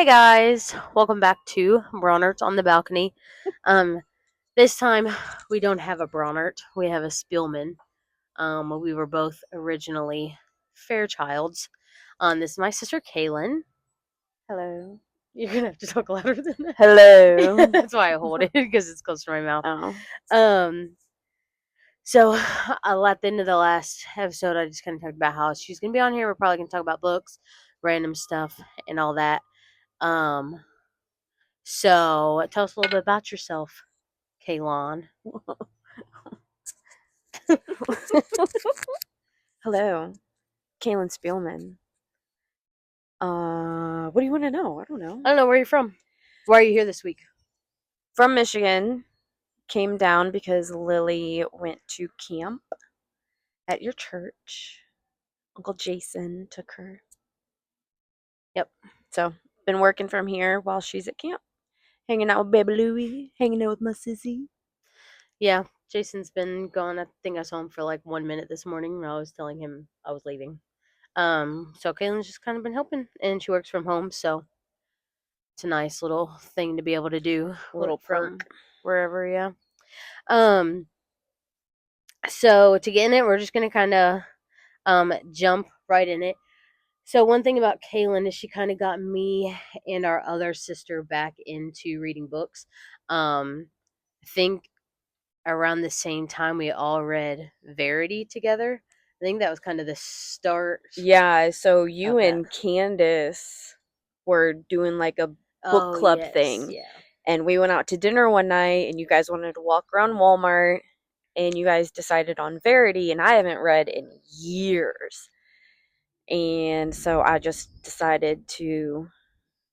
guys, welcome back to Bronert on the Balcony. Um, this time we don't have a Bronert, we have a Spielman. We were both originally Fairchilds. This is my sister Kaylin. Hello. You're gonna have to talk louder than that. Hello. That's why I hold it because it's close to my mouth. Oh. So at the end of the last episode, I just kind of talked about how she's gonna be on here. We're probably gonna talk about books, random stuff, and all that. So tell us a little bit about yourself, Kaylon. Hello. Kaylin Spielman. What do you want to know? I don't know. I don't know where you're from. Why are you here this week? From Michigan. Came down because Lily went to camp at your church. Uncle Jason took her. Yep. So, been working from here while she's at camp. Hanging out with baby Louie. Hanging out with my sissy. Yeah, Jason's been gone. I think I saw him for like 1 minute this morning. And I was telling him I was leaving. So Kaylin's just kind of been helping, and she works from home, so it's a nice little thing to be able to do. Little from perk. wherever, yeah. So to get in it, we're just gonna kind of jump right in it. So one thing about Kaylin is she kind of got me and our other sister back into reading books. I think around the same time we all read Verity together. I think that was kind of the start. Yeah, so you Okay. and Candace were doing like a book club thing. Yeah. And we went out to dinner one night and you guys wanted to walk around Walmart and you guys decided on Verity, and I haven't read in years. And so I just decided to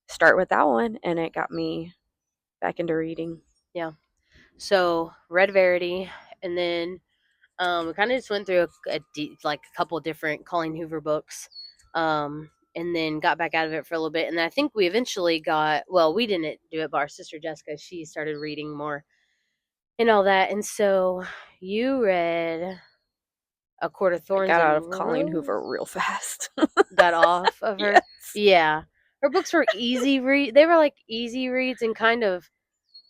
start with that one, and it got me back into reading. Yeah. So read Verity, and then we kind of just went through a couple different Colleen Hoover books, and then got back out of it for a little bit. And then I think we eventually we didn't do it, but our sister Jessica, she started reading more and all that. And so you read A Court of Thorns. I got out and of Colleen Hoover Roses? real fast. Got off of her. Yes. Yeah, her books were easy read. They were like easy reads and kind of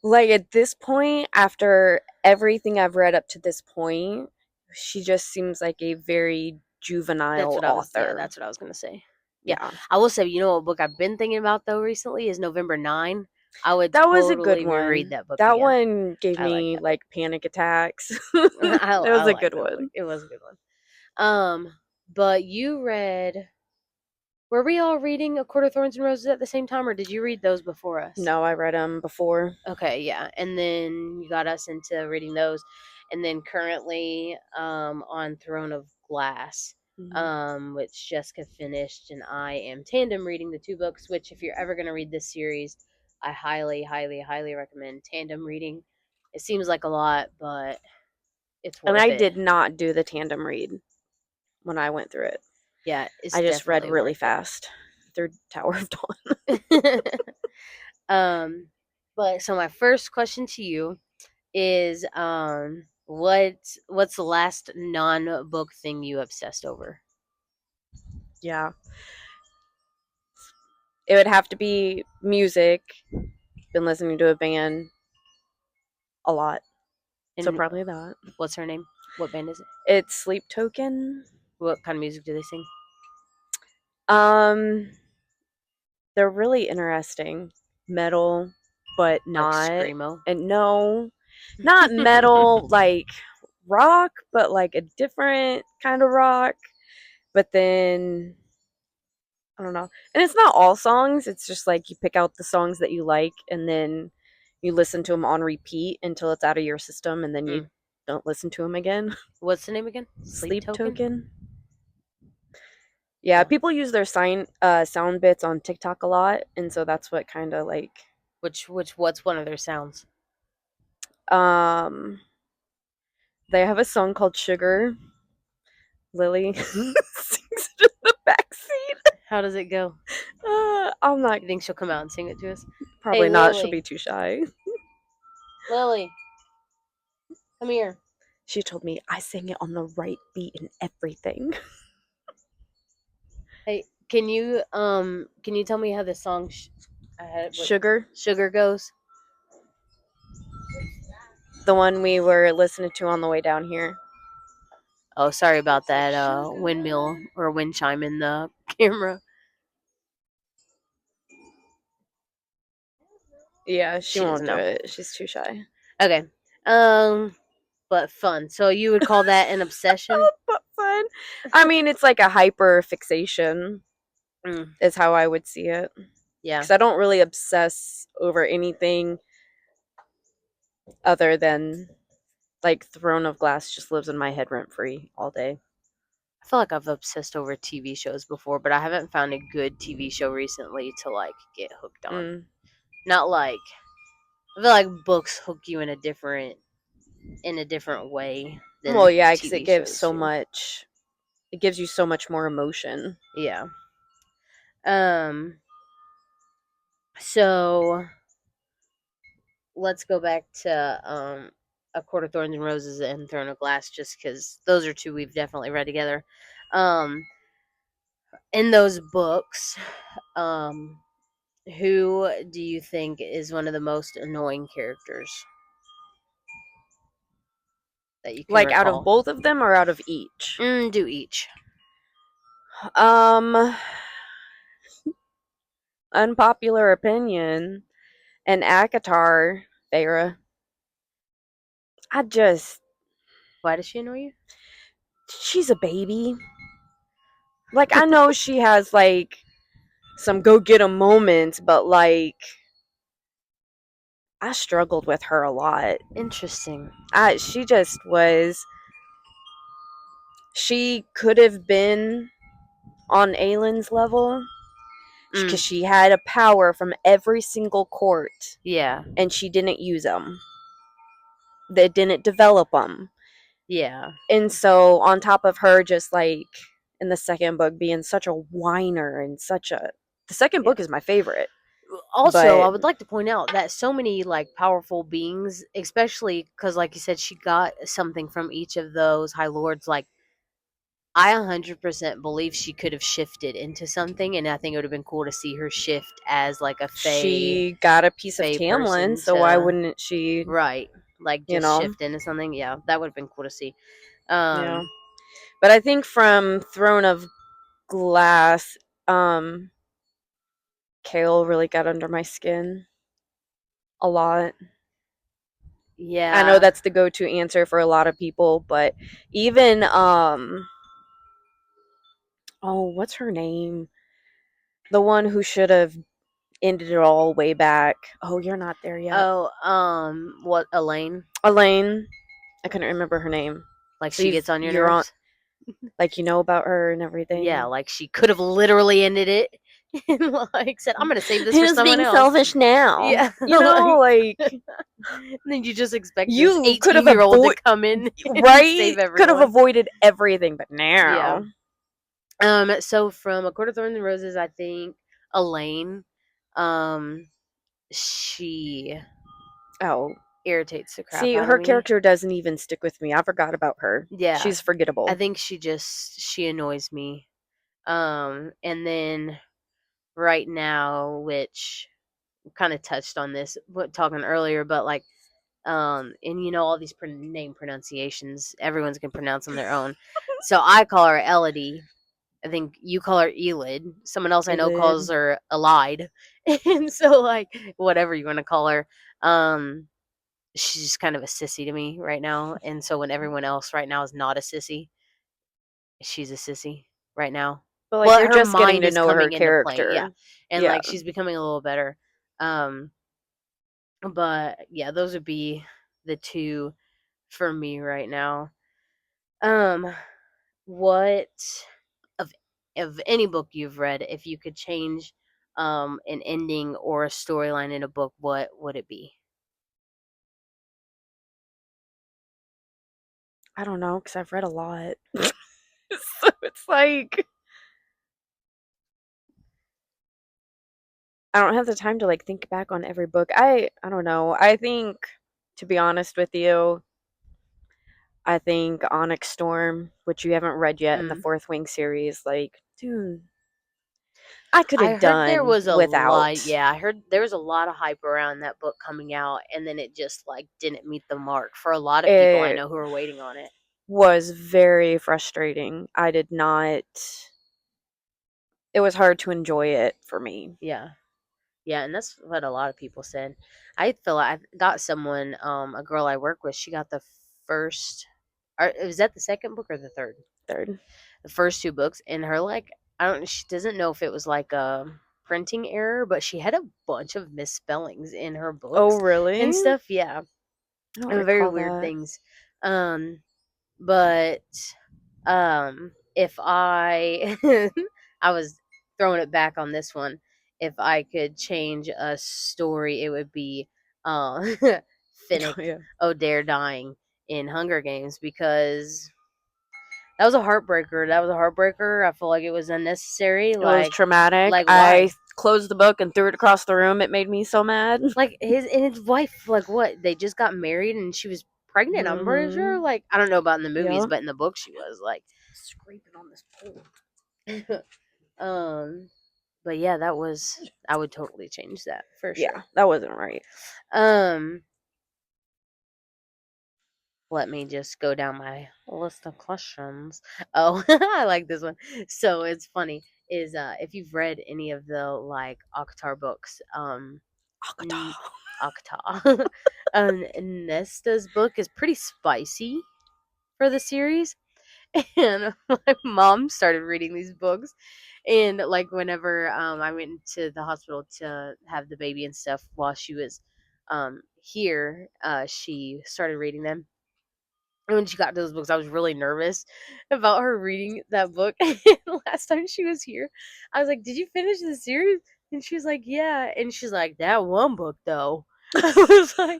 Like at this point, after everything I've read up to this point, she just seems like a very juvenile author. That's what I was gonna say. Yeah. I will say, you know what book I've been thinking about though recently is November 9. I would That was a good totally one. reread that book That again. one gave I like me that like panic attacks. I That was a like good that book. one. It was a good one. But you read. Were we all reading A Court of Thorns and Roses at the same time, or did you read those before us? No, I read them before. Okay, yeah, and then you got us into reading those, and then currently on Throne of Glass, which Jessica finished, and I am tandem reading the two books. Which, if you're ever going to read this series, I highly, highly, highly recommend tandem reading. It seems like a lot, but it's worth And I it. did not do the tandem read when I went through it. Yeah, it's I just read definitely really worth it. fast through Tower of Dawn. But so my first question to you is what's the last non-book thing you obsessed over? Yeah. It would have to be music. Been listening to a band a lot. So And probably that. what's her name? What band is it? It's Sleep Token. What kind of music do they sing? They're really interesting. Metal, but not Like screamo? and no, not metal like rock, but like a different kind of rock. But then I don't know. And it's not all songs, it's just like you pick out the songs that you like and then you listen to them on repeat until it's out of your system and then you don't listen to them again. What's the name again? Sleep Token. Yeah, people use their sound bits on TikTok a lot, and so that's what kind of like. What's one of their sounds? They have a song called Sugar. Lily sings it in the backseat. How does it go? I'm not. You think she'll come out and sing it to us? Probably Hey, not. Lily. She'll be too shy. Lily, come here. She told me I sang it on the right beat and everything. Hey, can you tell me how the song I had what Sugar, Sugar Goes. the one we were listening to on the way down here. Oh, sorry about that windmill or wind chime in the camera. Yeah, she She won't doesn't do know. it. She's too shy. Okay. But fun. So you would call that an obsession? But fun. I mean, it's like a hyper fixation, Mm, is how I would see it. yeah. Because I don't really obsess over anything other than like Throne of Glass just lives in my head rent free all day. I feel like I've obsessed over TV shows before, but I haven't found a good TV show recently to like get hooked on. Mm. Not like I feel like books hook you in a different way Well, than yeah, because it TV gives shows so do. much. It gives you so much more emotion. Yeah. Um. So let's go back to A Court of Thorns and Roses and Throne of Glass, just because those are two we've definitely read together. Um. In those books, um, who do you think is one of the most annoying characters that you can Like out of recall? both of them or out of each? Do each. Um, unpopular opinion. And Akatar, Farah. I just, Why does she annoy you? she's a baby. Like, I know she has, like, some go get 'em moments, but, like, I struggled with her a lot. Interesting. She just was, she could have been on Aylin's level because Mm, she had a power from every single court yeah. and she didn't use them. They didn't develop them. Yeah. And so, on top of her, just like in the second book, being such a whiner and such a. The second Yeah. book is my favorite. Also, I But would like to point out that so many like powerful beings, especially because, like you said, she got something from each of those high lords. Like, I 100% believe she could have shifted into something, and I think it would have been cool to see her shift as like a she got a piece of Fae Tamlin, person so why to wouldn't she, right, like you just know? shift into something. Yeah, that would have been cool to see. Yeah. Um, But I think from Throne of Glass, Kale really got under my skin a lot. I know yeah. that's the go to answer for a lot of people, but even, oh, what's her name? The one who should have ended it all way back. Oh, you're not there yet. Oh, what Elaine? Elaine. I couldn't remember her name. Like So she gets on your you're on, nerves? like, you know about her and Yeah, everything. like she could have literally ended it and like said, "I'm gonna save this for Who's someone being else." selfish now? Yeah, You know, like and then you just expect this you could have 18-year-old to avoided, come in and right? save Could have everyone. avoided everything, but Yeah. now. So from A Court of Thorns and Roses, I think Elaine, um, she Oh, irritates the crap see, out of her me. character doesn't even stick with me. I forgot about her. Yeah, She's I forgettable. think she annoys me. And then right now, which kind of touched on this talking earlier, but like, and you know all these name pronunciations, everyone's can pronounce on their own. So I call her Elodie. I think you call her Elid. Someone else I know calls Elid. her Elide. And so like whatever you want to call her, um, she's just kind of a sissy to me right now. And so when everyone else right now is not a sissy, she's a sissy right now. But like Well, you're her just getting mind to is know her coming into play, yeah, character. and Yeah. like she's becoming a little better. Um, but yeah, those would be the two for me right now. Um, what of any book you've read, if you could change an ending or a storyline in a book, what would it be? I don't know because I've read a lot. So it's like I don't have the time to like think back on every book. I don't know. I think to be honest with you, I think Onyx Storm, which you haven't read yet in the Mm. Fourth Wing series, like dude, I could I have heard there done was a without. lot. Yeah, I heard there was a lot of hype around that book coming out, and then it just like didn't meet the mark for a lot of people I It know who are waiting on it. was very frustrating. I did not. It was hard to enjoy it for me. Yeah. Yeah, and that's what a lot of people said. I feel like I got someone, a girl I work with, she got the first, or was that the second book or the third? Third. The first two books, and her like, I don't, she doesn't know if it was like a printing error, but she had a bunch of misspellings in her Oh, books really? and stuff. Yeah, I don't and very recall weird that. things. Um, but if I, I was throwing it back on this one. If I could change a story, it would be Finnick Yeah. O'Dare dying in Hunger Games because that was a heartbreaker. That was a heartbreaker. I feel like it was unnecessary. It was traumatic. Like I why? closed the book and threw it across the room. It made me so mad. Like his wife, like what? They just got married and she was pregnant. I'm pretty sure. Mhm. Like I don't know about in the movies, Yeah. but in the book she was like scraping on this pole. um, but yeah, that was. I would totally change that for Yeah, sure. that wasn't right. Um, let me just go down my list of questions. Oh, I like this one. So it's funny is if you've read any of the like Akhtar books, Akata. N- Akhtar, Nesta's book is pretty spicy for the series. And my mom started reading these books, and like whenever I went to the hospital to have the baby and stuff while she was here, she started reading them. And when she got to those books, I was really nervous about her reading that book. And last time she was here, I was like, "Did you finish the series?" And she was like, "Yeah." And she's like, "That one book, though." I was like,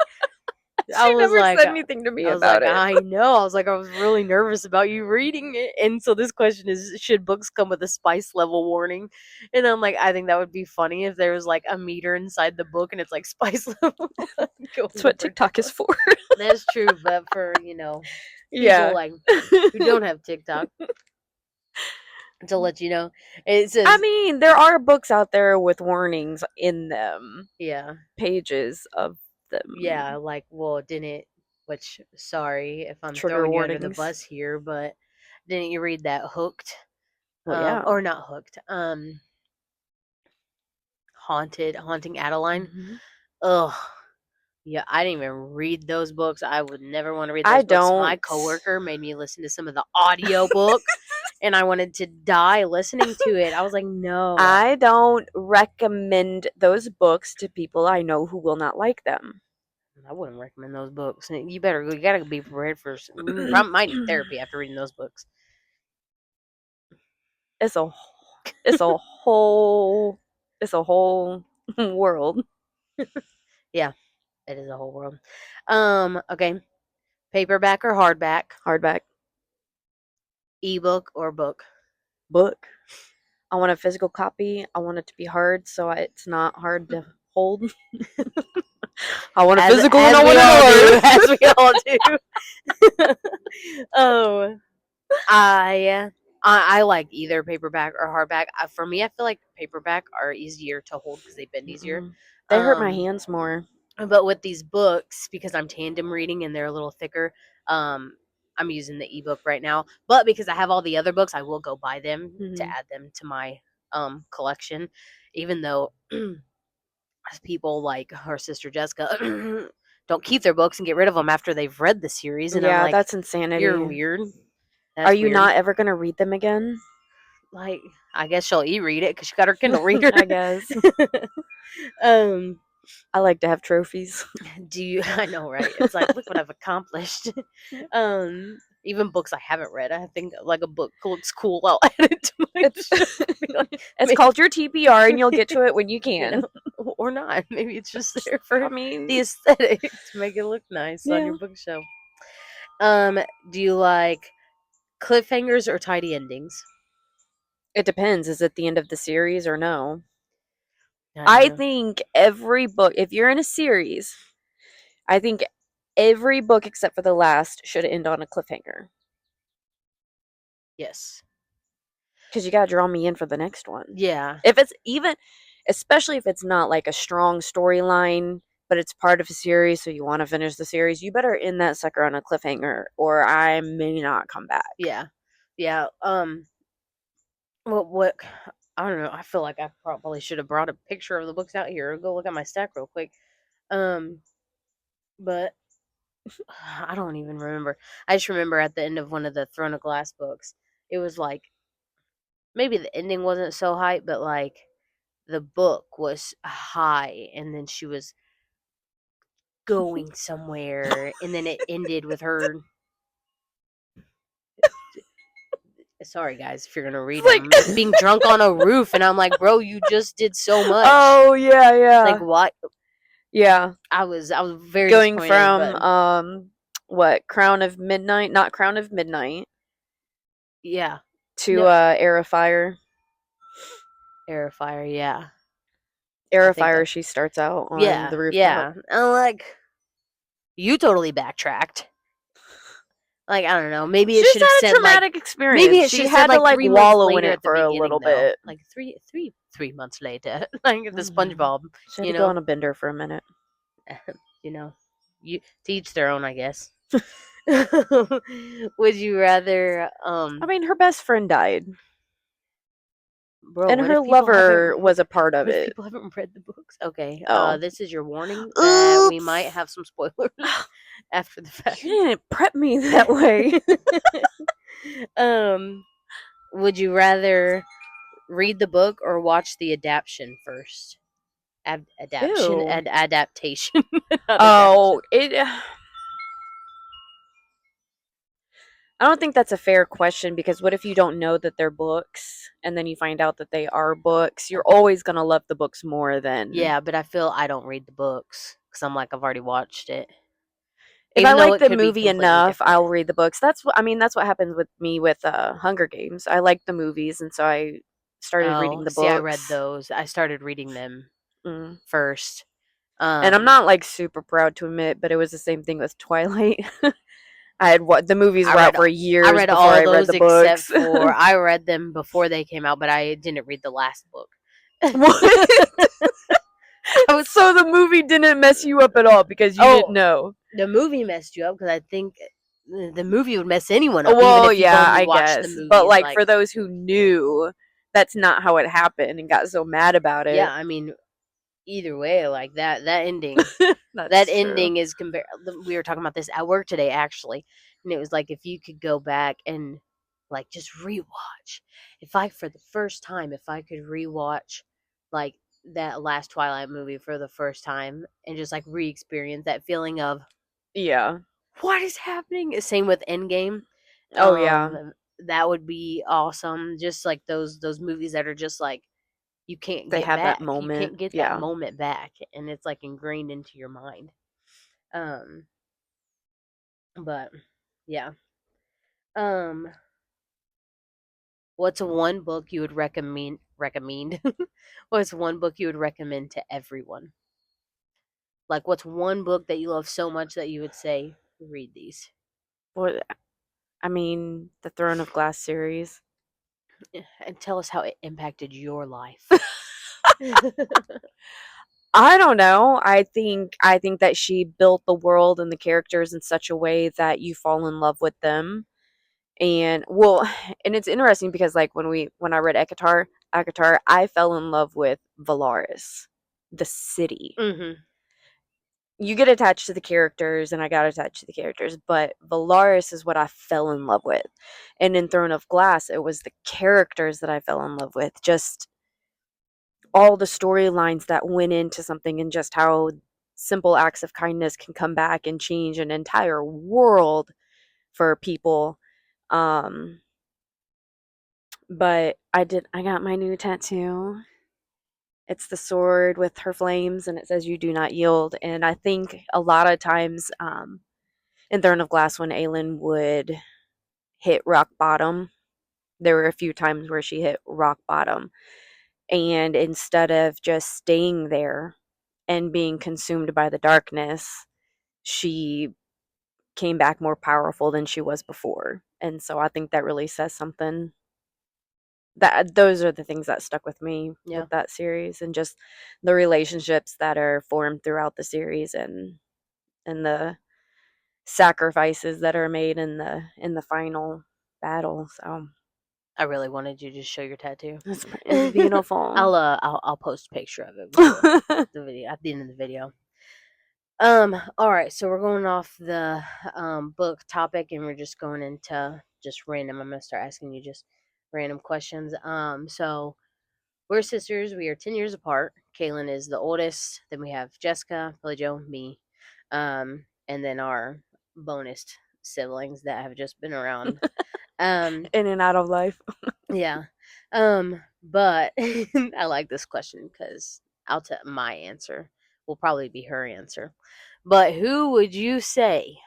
I She was never like, said anything to me I was like, about it. I know. I was like, I was really nervous about you reading it. And so this question is, should books come with a spice level warning? And I'm like, I think that would be funny if there was like a meter inside the book and it's like spice level going That's what up or TikTok is down. for. That's true, but for people Yeah. like who don't have TikTok, to let you know, it I says, mean, there are books out there with warnings in them, yeah, pages of them, yeah, like, well, didn't, which, sorry if I'm trigger throwing you under the warnings. bus here, but didn't you read that Hooked? Well, yeah. Or not Hooked, Haunting Adeline. Mhm. Ugh. Yeah, I didn't even read those books. I would never want to read I those books. My don't. coworker made me listen to some of the audiobook and I wanted to die listening to it. I was like, no. I don't recommend those books to people I know who will not like them. I wouldn't recommend those books. You gotta be prepared for. Probably might need therapy after reading those books. it's a it's a whole it's a whole world. Yeah, it is a whole world. Okay, paperback or hardback, Hardback ebook or book. book. I want a physical copy. I want it to be hard so it's not hard to hold. I want a physical and As I we want all do, it as we all do. Oh, I like either paperback or hardback. For me, I feel like paperback are easier to hold because they bend easier. hard. They hurt my Um, hands more. but with these books, because I'm tandem reading and they're a little thicker, I'm using the ebook right now. But because I have all the other books, I will go buy them to Mhm. add them to my collection. Even though people like her sister Jessica don't keep their books and get rid of them after they've read the series, and I'm Yeah, like, that's you're insanity. weird. Are That's you weird. not ever going to read them again? Like, I guess she'll e-read it because she got her Kindle reader. I guess. um, I like to have trophies. do you? I know, right? It's like, look what I've accomplished. Even books I haven't read, I think like a book looks cool. I'll add it to my It's shelf. Be like, it's called your TPR and you'll get to it when you you know, can. or not. Maybe it's just there I for mean, the aesthetic to make it look nice on yeah. your bookshelf. Do you like cliffhangers or tidy endings? It depends. Is it the end of the series or no? I don't I know. think every book, if you're in a series, I think every book except for the last should end on a cliffhanger. Yes. Because you gotta draw me in for the next one. Yeah. If it's even, especially if it's not like a strong storyline, but it's part of a series, so you want to finish the series, you better end that sucker on a cliffhanger, or I may not come back. Yeah. Yeah. What I don't know. I feel like I probably should have brought a picture of the books out here. Go look at my stack real quick. Um, but I don't even remember. I just remember at the end of one of the Throne of Glass books, it was like maybe the ending wasn't so hype, but like the book was high, and then she was going somewhere, and then it ended with her. Sorry, guys, if you're gonna read It's them, being drunk on a roof, and I'm like, bro, you just did so much. Oh yeah, Like yeah, what? yeah. I was very Going disappointed, from but what, Crown of Midnight, not Crown of Midnight, yeah, to no, Air of Fire. Air of Fire, yeah, Air I of think Fire. that, She starts out on yeah, the rooftop. yeah. I'm like, you totally backtracked. Like I don't know, maybe She it just should have had a said like, traumatic maybe experience. it should She have said had to like like 3 months wallow in later it at the for a beginning little though, bit. like 3 months later, like the Mhm. SpongeBob, She had you to go know, on a bender for a minute. you know, you to each their own, I guess. Would you rather, I mean, her best friend died, bro? and What her if people haven't? lover was a part of What if it. people haven't read the books? Okay, Oh, this is your warning that we might oops! have some spoilers after the fact. You didn't prep me that way. um, would you rather read the book or watch the adaptation first? Adaptation Ew. and adaptation, not adaptation. Oh, it. I don't think that's a fair question because what if you don't know that they're books and then you find out that they are books? You're always gonna love the books more than Yeah, but I feel I don't read the books because I'm like I've already watched it, if I even though like it the could be movie completely enough, different. I'll read the books. That's what I mean. That's what happens with me with Hunger Games. I like the movies, and so I started reading Oh, the see, I read books. those. I started reading them Mm. first. And I'm not like super proud to admit, but it was the same thing with Twilight. I had what the movies I were out read for I years read before all I read those the except books. for I read them before they came out, but I didn't read the last book. What? I was So the movie didn't mess you up at all because you didn't oh, know. the movie messed you up because I think the movie would mess anyone up, even Well, if you've yeah, only I watched the guess. But movies. like Like, for those who knew, that's not how it happened and got so mad about yeah, it. I mean, either way, like that ending. That That's true. ending is compare. We were talking about this at work today, actually, and it was like if you could go back and like just rewatch. If I, for the first time, if I could rewatch like that last Twilight movie for the first time and just like re-experience that feeling of Yeah. what is happening. Same with Endgame. Oh yeah. That would be awesome. Just like those movies that are just like you can't They get have that back. You moment. can't get that Yeah. moment back, and it's like ingrained into your mind. Um, but yeah. Um, what's one book you would recommend? What's one book you would recommend to everyone? Like, what's one book that you love so much that you would say, read these? What I mean, the Throne of Glass series. And tell us how it impacted your life. I don't know. I think that she built the world and the characters in such a way that you fall in love with them. And well, and it's interesting because like when I read Akatar, I fell in love with Valaris, the city. Hmm. You get attached to the characters and I got attached to the characters, but Valaris is what I fell in love with. And in Throne of Glass, it was the characters that I fell in love with. Just all the storylines that went into something and just how simple acts of kindness can come back and change an entire world for people. Um but I got my new tattoo. It's the sword with her flames and it says you do not yield. And I think a lot of times in Throne of Glass when Aelin would hit rock bottom, there were a few times where she hit rock bottom. And instead of just staying there and being consumed by the darkness, she came back more powerful than she was before. And so I think that really says something. those are the things that stuck with me Yeah. with that series, and just the relationships that are formed throughout the series, and the sacrifices that are made in the final battle. So I really wanted you to show your tattoo. it's beautiful. I'll post a picture of it before the video at the end of the video. All right, so we're going off the book topic, and we're just going into just random. I'm gonna start asking you just random questions. So we're sisters. We are 10 years apart. Kaylin is the oldest. Then we have Jessica, Billy Joe, me, and then our bonus siblings that have just been around. In and out of life. Yeah. But I like this question because I'll tell my answer will probably be her answer. But who would you say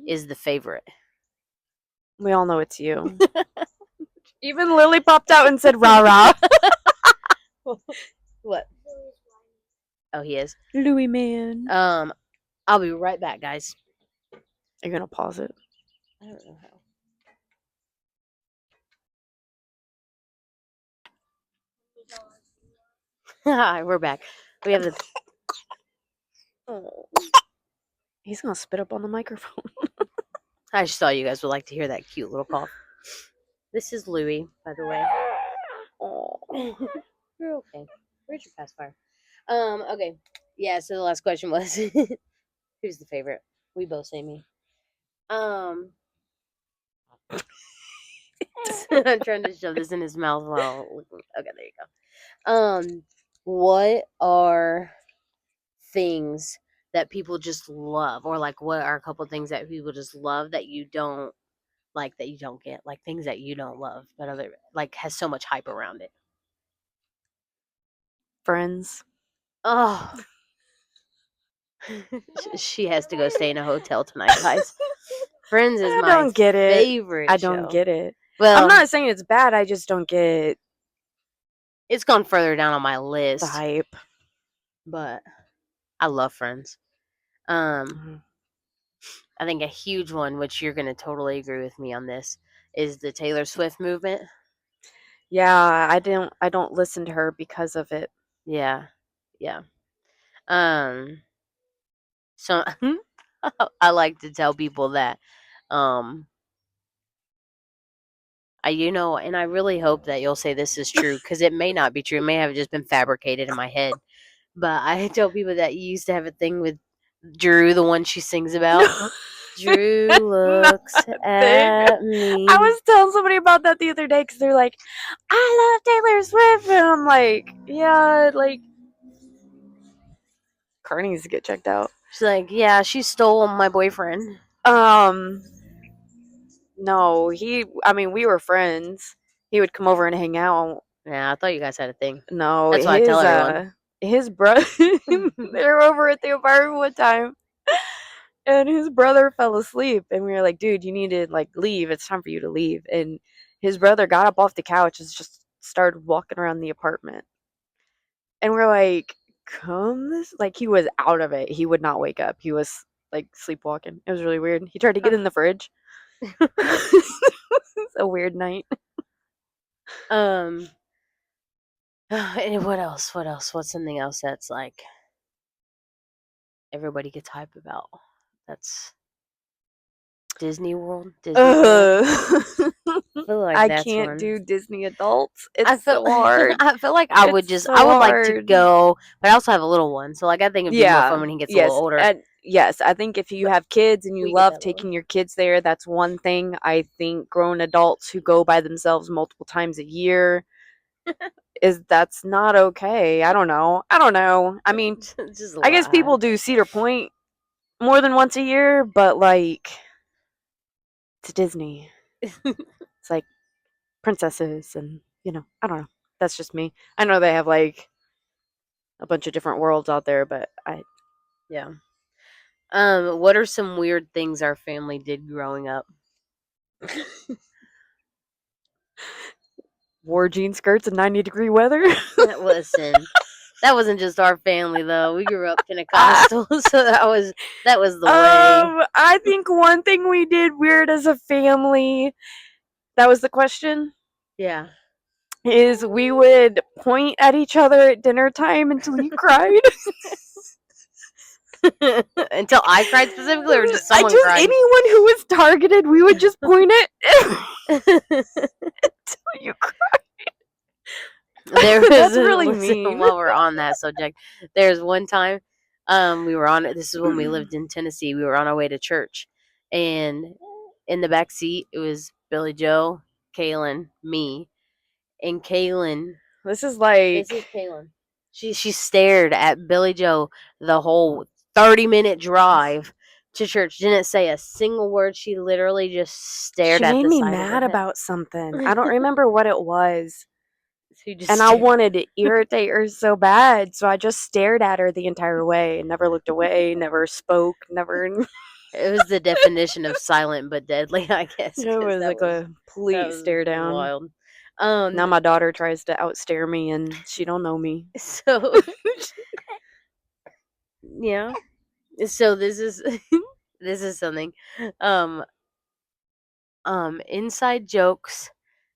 is the favorite? We all know it's you. Even Lily popped out and said rah rah. What? Oh, he is. Louis man. I'll be right back, guys. Are you gonna pause it? I don't know how. Hi, we're back. We have the. Oh. He's gonna spit up on the microphone. I just thought you guys would like to hear that cute little cough. This is Louis, by the way. Oh. You're okay. Where's your pacifier? Okay. Yeah, so the last question was who's the favorite? We both say me. I'm trying to shove this in his mouth while okay, there you go. What are things that people just love, or like what are a couple things that people just love that you don't like, that you don't get, like things that you don't love but other like has so much hype around it? Friends. Oh, she has to go stay in a hotel tonight, guys. Friends is I my don't get it. favorite I don't show. get it. Well, I'm not saying it's bad. I just don't get it's gone further down on my the list, hype. but I love Friends. I think a huge one, which you're gonna totally agree with me on this, is the Taylor Swift movement. Yeah, I don't listen to her because of it. Yeah, yeah. So I like to tell people that, and I really hope that you'll say this is true because it may not be true. It may have just been fabricated in my head. But I tell people that you used to have a thing with Drew, the one she sings about. Drew looks at me. I was telling somebody about that the other day because they're like, I love Taylor Swift. And I'm like, yeah, like, car needs to get checked out. She's like, yeah, she stole my boyfriend. No, we were friends. He would come over and hang out. Yeah, I thought you guys had a thing. No, That's what I tell everyone. His brother, they were over at the apartment one time, and his brother fell asleep, and we were like, dude, you need to, like, leave. It's time for you to leave. And his brother got up off the couch and just started walking around the apartment. And we're like, like, he was out of it. He would not wake up. He was, like, sleepwalking. It was really weird. He tried to get in the fridge. It's a weird night. And what else? What's something else that's like everybody gets hype about? That's Disney World. I feel like I that's can't one. do Disney adults. It's so hard. I feel like I would It's I so would like to hard. go, but I also have a little one, so like I think it'd be more fun when he gets a little older. Yes, I think if you have kids and you We get love that taking your kids there, that's one thing. I think grown adults who go by themselves multiple times a year that's not okay. I don't know. I mean, Just a I guess lot. people do Cedar Point more than once a year, but like, it's Disney. It's like princesses, and I don't know. That's just me. I know they have like a bunch of different worlds out there, but Yeah. What are some weird things our family did growing up? Wore jean skirts in 90-degree weather. Listen, that wasn't just our family though. We grew up Pentecostal, so that was the way. I think one thing we did weird as a family. That was the question? Yeah. is we would point at each other at dinner time until you cried. Until I cried specifically, or just I someone just cried. anyone who was targeted, we would just point at until you cried. There was That's really mean. while we're on that subject, there's one time we were on this is when we lived in Tennessee. We were on our way to church, and in the back seat it was Billy Joe, Kaylin, me, and Kaylin. This is like This is Kaylin. She stared at Billy Joe the whole 30-minute drive to church. Didn't say a single word. She literally just stared she at made the me side of mad her head. about something. I don't remember what it was. She just And I stared. wanted to irritate her so bad, so I just stared at her the entire way and never looked away, never spoke, never. It was the definition of silent but deadly, I guess. It 'Cause was that like was a complete stare down. wild. Now my daughter tries to outstare me, and she don't know me. So yeah. So this is this is something. Um inside jokes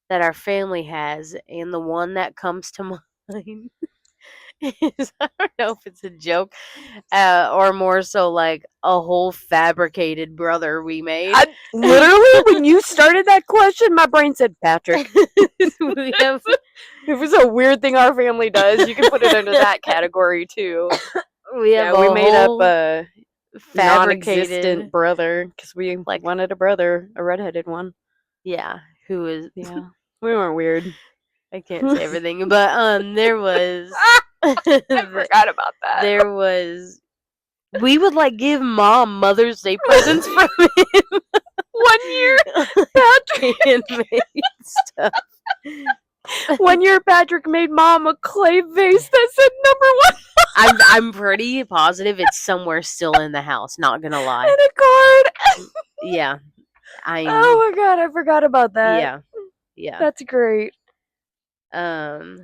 that our family has, and the one that comes to mind is, I don't know if it's a joke, or more so like a whole fabricated brother we made. Literally, when you started that question, my brain said Patrick. We have If it's a weird thing our family does, you can put it under that category too. we have Yeah, we a made up whole a non-existent fabricated, brother because we like, wanted a brother, a redheaded one. yeah, who is Yeah, we weren't weird. I can't say everything, but there was I forgot about that. there was we would like give mom Mother's Day presents from him. 1 year, Patrick. Handmade stuff. 1 year, Patrick made mom a clay vase that said #1 I'm pretty positive it's somewhere still in the house. Not gonna lie. and a card. Yeah, Oh my god, I forgot about that. yeah, yeah. That's great. The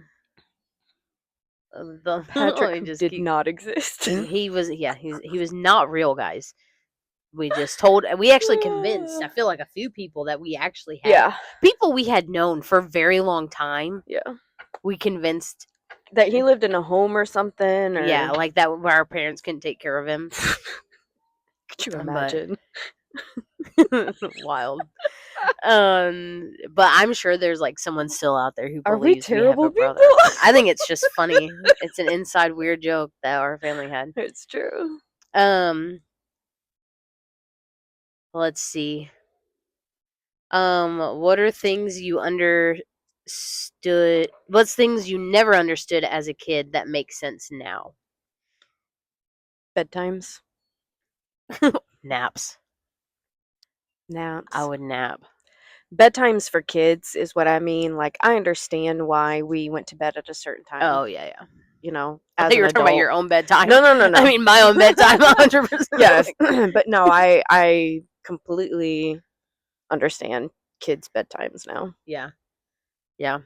let me Patrick just did keep. not exist. He was he was not real, guys. We just told. We actually convinced. I feel like a few people that we actually had. Yeah, People we had known for a very long time. yeah. We convinced. That he lived in a home or something. Or... Yeah, like that where our parents couldn't take care of him. Could you But- imagine? Wild. But I'm sure there's like someone still out there who Are we believes we have terrible a brother. people? I think it's just funny. It's an inside weird joke that our family had. It's true. Let's see. What are things you understood? What's things you never understood as a kid that make sense now? Bedtimes, Naps. naps. I would nap. Bedtimes for kids is what I mean. Like, I understand why we went to bed at a certain time. Oh yeah, yeah. You know, I as thought you an were talking about adult. your own bedtime. No. I mean my own bedtime, 100%. Yes, but no, I completely understand kids' bedtimes now. Yeah. Yeah.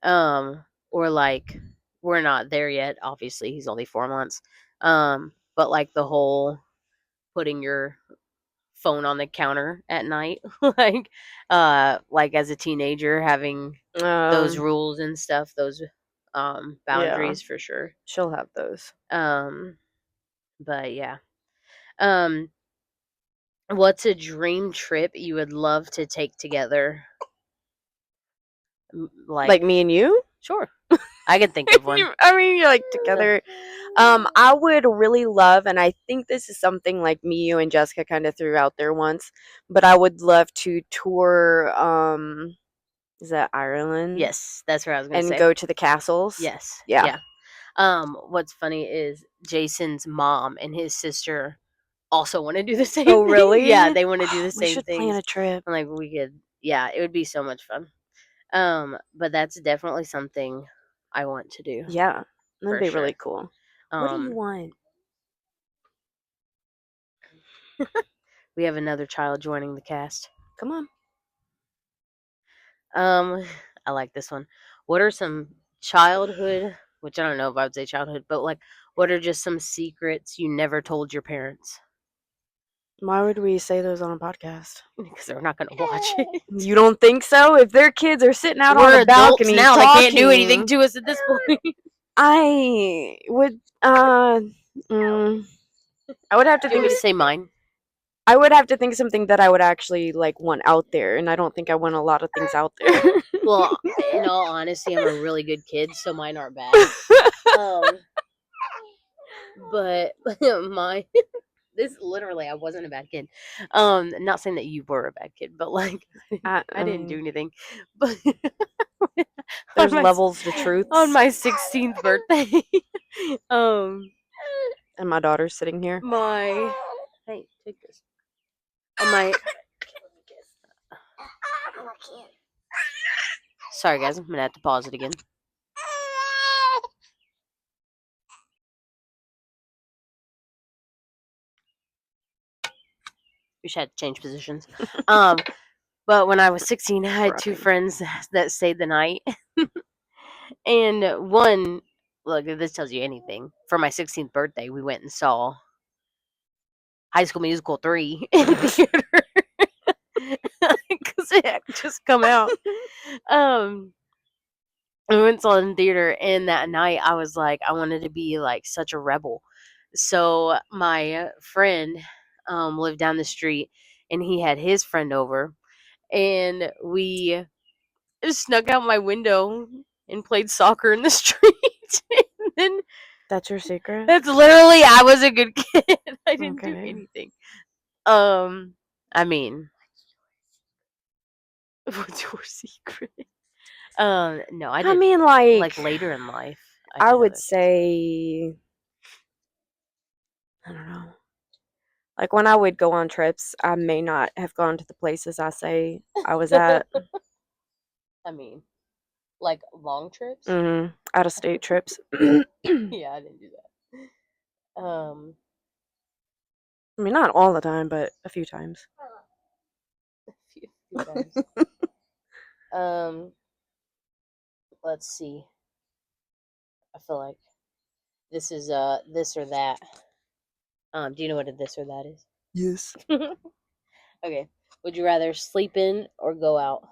Or like we're not there yet. Obviously, he's only 4 months. But like the whole putting your phone on the counter at night, like as a teenager having those rules and stuff, those boundaries for sure. She'll have those. But yeah. What's a dream trip you would love to take together? Like me and you? Sure. I can think of one. You're like together. I would really love, and I think this is something like me, you, and Jessica kind of threw out there once, but I would love to tour, is that Ireland? Yes, that's what I was going to say. And go to the castles? Yes. Yeah. What's funny is Jason's mom and his sister also want to do the same Oh, thing. really? Yeah, they want to do the We same should thing. plan a trip. Like we could, yeah, it would be so much fun. But that's definitely something I want to do. Yeah, that'd For be sure. really cool. What do you want? We have another child joining the cast. Come on. I like this one. What are some childhood, which I don't know if I would say childhood, but like, what are just some secrets you never told your parents? Why would we say those on a podcast? Because they're not going to watch it. You don't think so? If their kids are sitting out on We're the adults balcony now. They can't do talking, anything to us at this point. I would I would have to Do you want think me to say mine? I would have to think something that I would actually like want out there, and I don't think I want a lot of things out there. Well, in all honesty, I'm a really good kid, so mine aren't bad. But my this literally, I wasn't a bad kid. Not saying that you were a bad kid, but like I didn't do anything. But There's levels to truth. On my 16th birthday, and my daughter's sitting here. Hey, take this. On my Sorry guys, I'm gonna have to pause it again. We should have to change positions. But when I was 16, I had two friends that stayed the night. And one, look, if this tells you anything, for my 16th birthday, we went and saw High School Musical 3 in the theater. Because it had just come out. We went and saw it in the theater, and that night I was like, I wanted to be like such a rebel. So my friend lived down the street, and he had his friend over, and we snuck out my window and played soccer in the street. And then That's your secret? that's literally, I was a good kid. I didn't do anything. I mean, what's your secret? No, I didn't. I mean, like later in life, I would say, I don't know. Like when I would go on trips, I may not have gone to the places I say I was at. I mean, like long trips. Out of state trips. Yeah, I didn't do that. I mean, not all the time, but a few times. A few times. Let's see. I feel like this is this or that. Do you know what a this or that is? Yes. Okay. Would you rather sleep in or go out?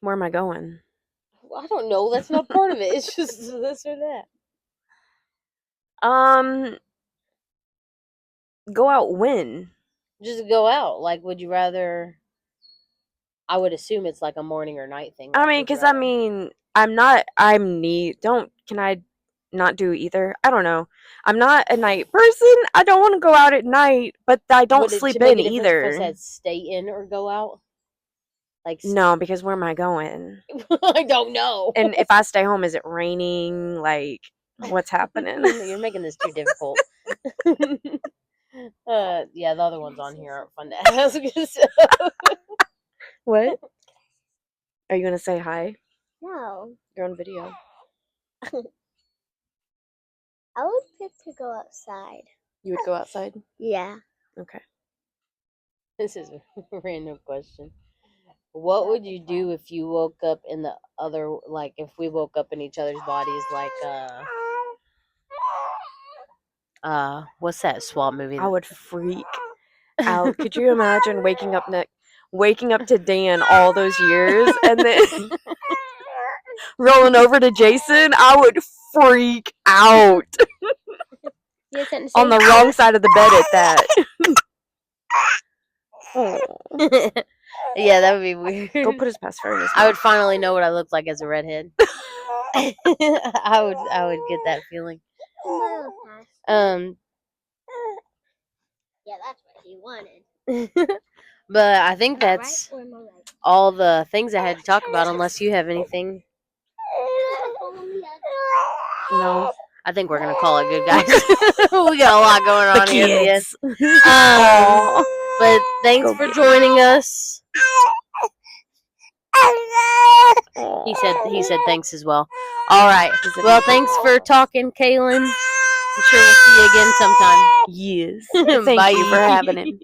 Where am I going? Well, I don't know. That's not part of it. It's just this or that. Go out when? Just go out. Like, would you rather? I would assume it's like a morning or night thing. I mean, because I mean, can I not do either? I don't know. I'm not a night person. I don't want to go out at night, but I don't sleep in either. If I said stay in or go out? Like no, because where am I going? I don't know. And if I stay home, is it raining? Like, what's happening? You're making this too difficult. Yeah, the other ones on here aren't fun to ask. What? Are you gonna say hi? No. You're on video. I would pick to go outside. You would go outside? Yeah. Okay. This is a random question. What would you do if you woke up in the other, like, if we woke up in each other's bodies, like, what's that SWAT movie? I would freak out. Could you imagine waking up to Dan all those years and then rolling over to Jason? I would freak out. On the wrong side of the bed at that. Yeah, that would be weird. Go put his pacifier in his I would finally know what I looked like as a redhead. I would get that feeling. Yeah, that's what he wanted. But I think that's all the things I had to talk about, unless you have anything. No. I think we're gonna call it good, guys. We got a lot going on here. But thanks for joining us. He said thanks as well. All right. Well, thanks for talking, Kaylin. I'm sure we'll see you again sometime. Yes. Thank you for having it.